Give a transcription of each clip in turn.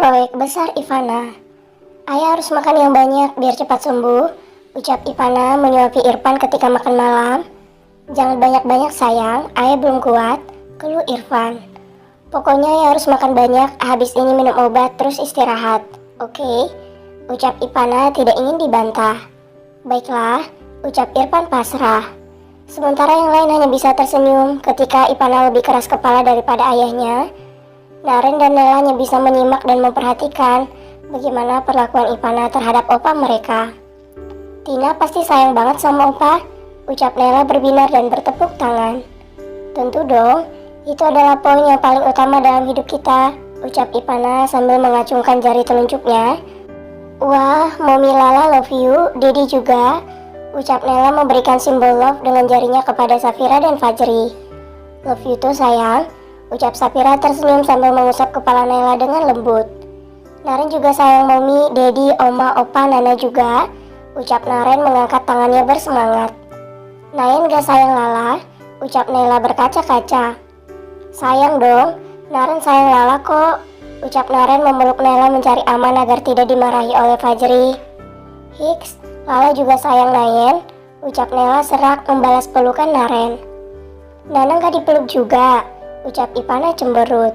Proyek besar Ivana. Ayah harus makan yang banyak biar cepat sembuh, ucap Ivana menyuapi Irfan ketika makan malam. Jangan banyak-banyak sayang, ayah belum kuat, keluh Irfan. Pokoknya ayah harus makan banyak, habis ini minum obat terus istirahat. Oke, ucap Ivana tidak ingin dibantah. Baiklah, ucap Irfan pasrah. Sementara yang lain hanya bisa tersenyum ketika Ivana lebih keras kepala daripada ayahnya. Naren dan Nela hanya bisa menyimak dan memperhatikan bagaimana perlakuan Ivana terhadap opa mereka. Tina pasti sayang banget sama opa, ucap Nela berbinar dan bertepuk tangan. Tentu dong, itu adalah poin yang paling utama dalam hidup kita, ucap Ivana sambil mengacungkan jari telunjuknya. Wah, Mommy Lala love you, Dedi juga, ucap Nela memberikan simbol love dengan jarinya kepada Safira dan Fajri. Love you too sayang, ucap Safira tersenyum sambil mengusap kepala Nela dengan lembut. Naren juga sayang Mommy, Dedi, Oma, Opa, Nana juga, ucap Naren mengangkat tangannya bersemangat. Nayan gak sayang Lala, ucap Nela berkaca-kaca. Sayang dong, Naren sayang Lala kok, ucap Naren memeluk Nela mencari aman agar tidak dimarahi oleh Fajri. Hiks, Lala juga sayang Nayan, ucap Nela serak membalas pelukan Naren. Nana gak dipeluk juga, ucap Ivana cemberut.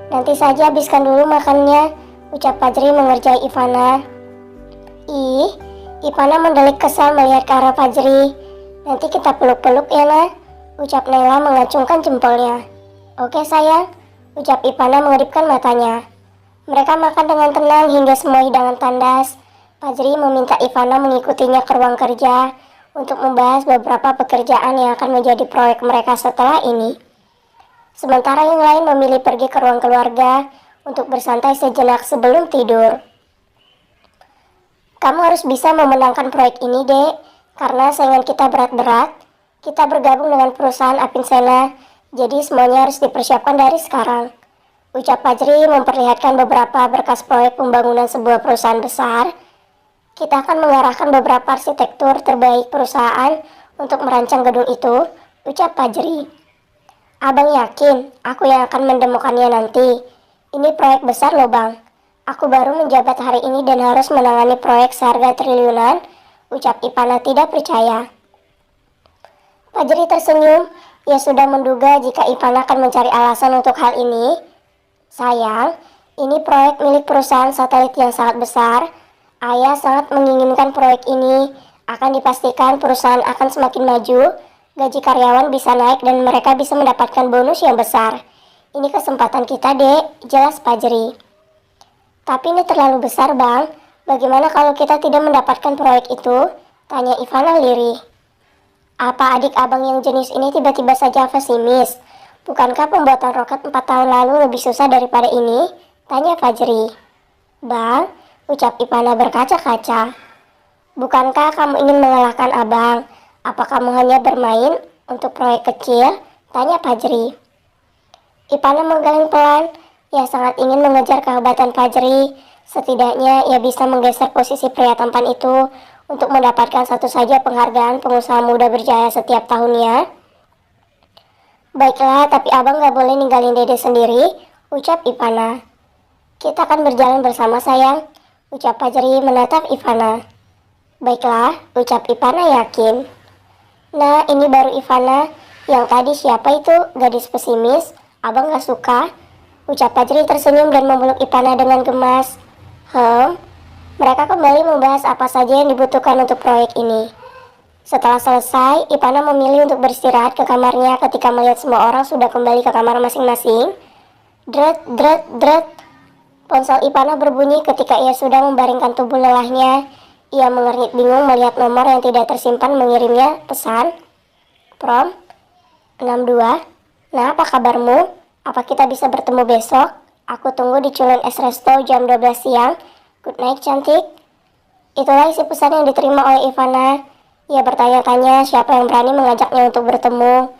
Nanti saja habiskan dulu makannya, ucap Fajri mengerjai Ivana. Ih, Ivana mendelik kesal melihat ke arah Fajri. Nanti kita peluk-peluk ya nah, ucap Nela mengacungkan jempolnya. Oke sayang, ucap Ivana mengedipkan matanya. Mereka makan dengan tenang hingga semua hidangan tandas. Fajri meminta Ivana mengikutinya ke ruang kerja untuk membahas beberapa pekerjaan yang akan menjadi proyek mereka setelah ini. Sementara yang lain memilih pergi ke ruang keluarga untuk bersantai sejenak sebelum tidur. Kamu harus bisa memenangkan proyek ini, Dek, karena saingan kita berat-berat. Kita bergabung dengan perusahaan Apinsena, jadi semuanya harus dipersiapkan dari sekarang, ucap Fajri memperlihatkan beberapa berkas proyek pembangunan sebuah perusahaan besar. Kita akan mengarahkan beberapa arsitektur terbaik perusahaan untuk merancang gedung itu, ucap Fajri. Abang yakin aku yang akan mendemukannya nanti. Ini proyek besar loh bang. Aku baru menjabat hari ini dan harus menangani proyek seharga triliunan, ucap Ivana tidak percaya. Fajri tersenyum, ia sudah menduga jika Ivana akan mencari alasan untuk hal ini. Sayang, ini proyek milik perusahaan satelit yang sangat besar. Ayah sangat menginginkan proyek ini. Akan dipastikan perusahaan akan semakin maju, gaji karyawan bisa naik dan mereka bisa mendapatkan bonus yang besar. Ini kesempatan kita, Dek, jelas Fajri. Tapi ini terlalu besar, Bang. Bagaimana kalau kita tidak mendapatkan proyek itu? Tanya Ivana lirih. Apa adik abang yang jenis ini tiba-tiba saja pesimis? Bukankah pembuatan roket 4 tahun lalu lebih susah daripada ini? Tanya Fajri. Bang, ucap Ivana berkaca-kaca. Bukankah kamu ingin mengalahkan abang? Apa kamu hanya bermain untuk proyek kecil? Tanya Fajri. Ivana menggeleng pelan. Ia sangat ingin mengejar kehebatan Fajri. Setidaknya ia bisa menggeser posisi pria tampan itu untuk mendapatkan satu saja penghargaan pengusaha muda berjaya setiap tahunnya. Baiklah, tapi abang gak boleh ninggalin Dede sendiri, ucap Ivana. Kita akan berjalan bersama sayang, ucap Fajri menatap Ivana. Baiklah, ucap Ivana yakin. Nah, ini baru Ivana. Yang tadi siapa itu? Gadis pesimis? Abang gak suka? Ucap Fajri tersenyum dan memeluk Ivana dengan gemas. Mereka kembali membahas apa saja yang dibutuhkan untuk proyek ini. Setelah selesai, Ivana memilih untuk beristirahat ke kamarnya ketika melihat semua orang sudah kembali ke kamar masing-masing. Dret, dret, dret. Ponsel Ivana berbunyi ketika ia sudah membaringkan tubuh lelahnya. Ia mengernyit bingung melihat nomor yang tidak tersimpan mengirimnya pesan. Prom 62. Nah, apa kabarmu? Apa kita bisa bertemu besok? Aku tunggu di Culun Es Resto jam 12 siang. Good night cantik. Itulah isi pesan yang diterima oleh Ivana. Ia bertanya-tanya siapa yang berani mengajaknya untuk bertemu.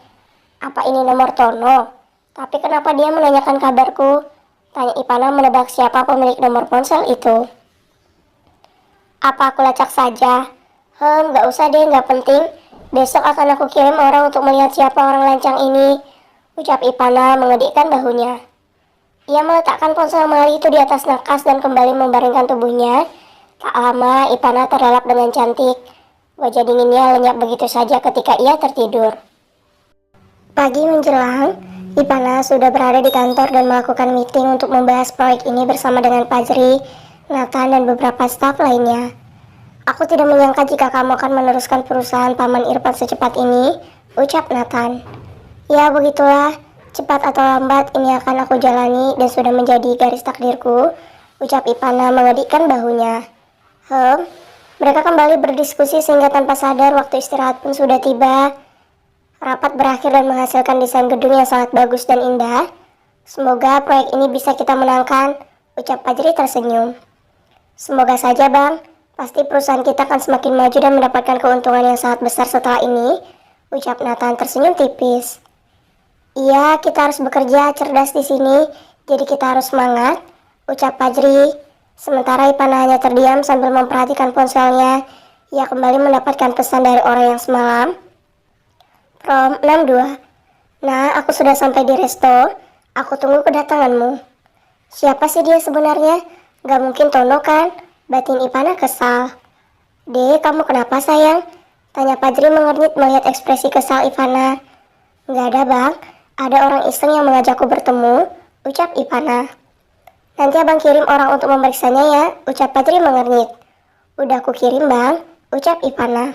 Apa ini nomor Tono? Tapi kenapa dia menanyakan kabarku? Tanya Ivana menebak siapa pemilik nomor ponsel itu. Apa aku lacak saja? Gak usah deh, gak penting. Besok akan aku kirim orang untuk melihat siapa orang lancang ini, ucap Ivana mengedikkan bahunya. Ia meletakkan ponsel Mali itu di atas nakas dan kembali membaringkan tubuhnya. Tak lama, Ipana terlelap dengan cantik. Wajah dinginnya lenyap begitu saja ketika ia tertidur. Pagi menjelang, Ipana sudah berada di kantor dan melakukan meeting untuk membahas proyek ini bersama dengan Fajri, Nathan, dan beberapa staf lainnya. Aku tidak menyangka jika kamu akan meneruskan perusahaan Paman Irfan secepat ini, ucap Nathan. Ya begitulah, cepat atau lambat ini akan aku jalani dan sudah menjadi garis takdirku, ucap Ipana mengedikkan bahunya. Mereka kembali berdiskusi sehingga tanpa sadar waktu istirahat pun sudah tiba. Rapat berakhir dan menghasilkan desain gedung yang sangat bagus dan indah. Semoga proyek ini bisa kita menangkan, ucap Fajri tersenyum. Semoga saja bang, pasti perusahaan kita akan semakin maju dan mendapatkan keuntungan yang sangat besar setelah ini, ucap Nathan tersenyum tipis. Iya, kita harus bekerja cerdas di sini, jadi kita harus semangat, ucap Fajri. Sementara Ipana hanya terdiam sambil memperhatikan ponselnya. Ia kembali mendapatkan pesan dari orang yang semalam. Prom 62. Nah, aku sudah sampai di resto. Aku tunggu kedatanganmu. Siapa sih dia sebenarnya? Gak mungkin Tono kan? Batin Ipana kesal. Dek, kamu kenapa sayang? Tanya Fajri mengernyit melihat ekspresi kesal Ipana. Gak ada bang, ada orang iseng yang mengajakku bertemu, ucap Ipana. Nanti abang kirim orang untuk memeriksanya ya, ucap Fajri mengernyit. Udah aku kirim bang, ucap Ipana.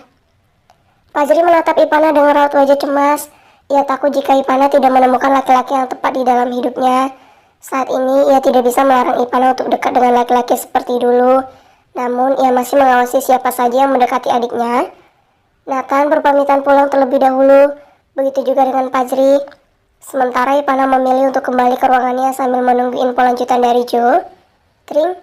Fajri menatap Ipana dengan raut wajah cemas. Ia takut jika Ipana tidak menemukan laki-laki yang tepat di dalam hidupnya. Saat ini ia tidak bisa melarang Ipana untuk dekat dengan laki-laki seperti dulu. Namun ia masih mengawasi siapa saja yang mendekati adiknya. Nathan berpamitan pulang terlebih dahulu. Begitu juga dengan Fajri. Sementara Ipana memilih untuk kembali ke ruangannya sambil menunggu info lanjutan dari Joe. Tring.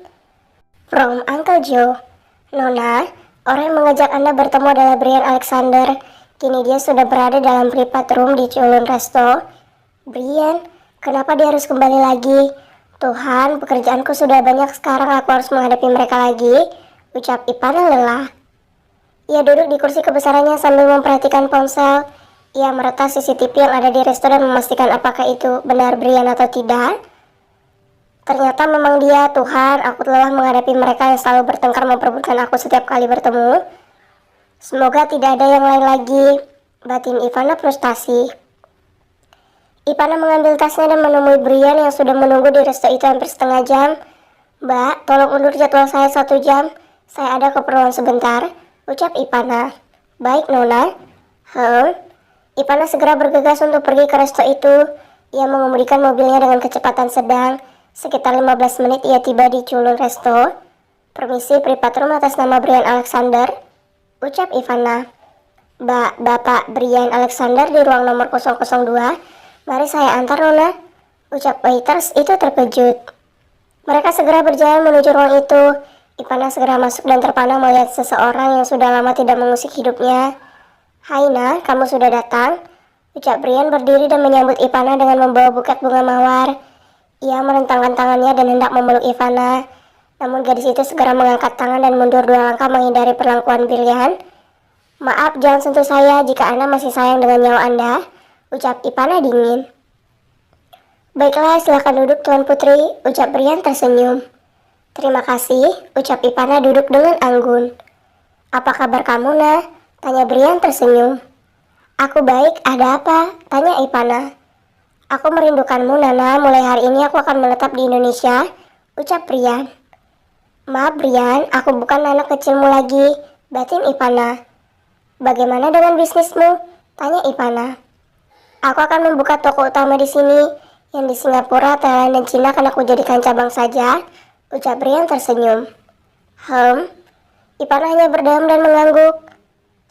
From Uncle Joe. Nona, orang yang mengajak Anda bertemu adalah Brian Alexander. Kini dia sudah berada dalam private room di Culun Resto. Brian, kenapa dia harus kembali lagi? Tuhan, pekerjaanku sudah banyak, sekarang aku harus menghadapi mereka lagi, ucap Ipana lelah. Ia duduk di kursi kebesarannya sambil memperhatikan ponsel. Ia meretas CCTV yang ada di resto dan memastikan apakah itu benar Brian atau tidak. Ternyata memang dia. Tuhan, aku telah menghadapi mereka yang selalu bertengkar memperebutkan aku setiap kali bertemu. Semoga tidak ada yang lain lagi, batin Ipana frustasi. Ipana mengambil tasnya dan menemui Brian yang sudah menunggu di resto itu hampir setengah jam. Mbak, tolong undur jadwal saya 1 jam. Saya ada keperluan sebentar, ucap Ipana. Baik, Nona. Ipana segera bergegas untuk pergi ke resto itu. Ia mengemudikan mobilnya dengan kecepatan sedang. Sekitar 15 menit ia tiba di Culun Resto. Permisi, private room atas nama Brian Alexander, ucap Ipana. Bapak Brian Alexander di ruang nomor 002. Mari saya antar, Nona, ucap waiters itu terkejut. Mereka segera berjalan menuju ruang itu. Ipana segera masuk dan terpana melihat seseorang yang sudah lama tidak mengusik hidupnya. Hai Nah, kamu sudah datang, ucap Brian berdiri dan menyambut Ipana dengan membawa buket bunga mawar. Ia merentangkan tangannya dan hendak memeluk Ipana. Namun gadis itu segera mengangkat tangan dan mundur 2 langkah menghindari perlakuan Brian. Maaf, jangan sentuh saya jika Anda masih sayang dengan nyawa Anda, ucap Ipana dingin. Baiklah, silakan duduk Tuan Putri, ucap Brian tersenyum. Terima kasih, ucap Ipana duduk dengan anggun. Apa kabar kamu, Nah? Tanya Brian tersenyum. Aku baik, ada apa? Tanya Ipana. Aku merindukanmu, Nana. Mulai hari ini aku akan menetap di Indonesia, ucap Brian. Maaf Brian, aku bukan anak kecilmu lagi, batin Ipana. Bagaimana dengan bisnismu? Tanya Ipana. Aku akan membuka toko utama di sini, yang di Singapura, Thailand, dan Cina akan aku jadikan cabang saja, ucap Brian tersenyum. Ipana hanya berdiam dan mengangguk.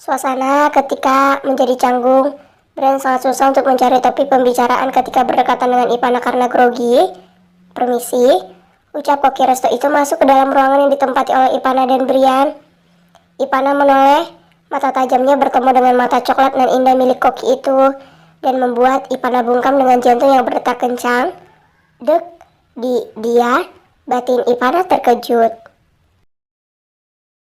Suasana ketika menjadi canggung. Brian sangat susah untuk mencari topik pembicaraan ketika berdekatan dengan Ipana karena grogi. Permisi, ucap koki resto itu masuk ke dalam ruangan yang ditempati oleh Ipana dan Brian. Ipana menoleh, mata tajamnya bertemu dengan mata coklat dan indah milik koki itu, dan membuat Ipana bungkam dengan jantung yang berdetak kencang. Dia, batin Ipana terkejut.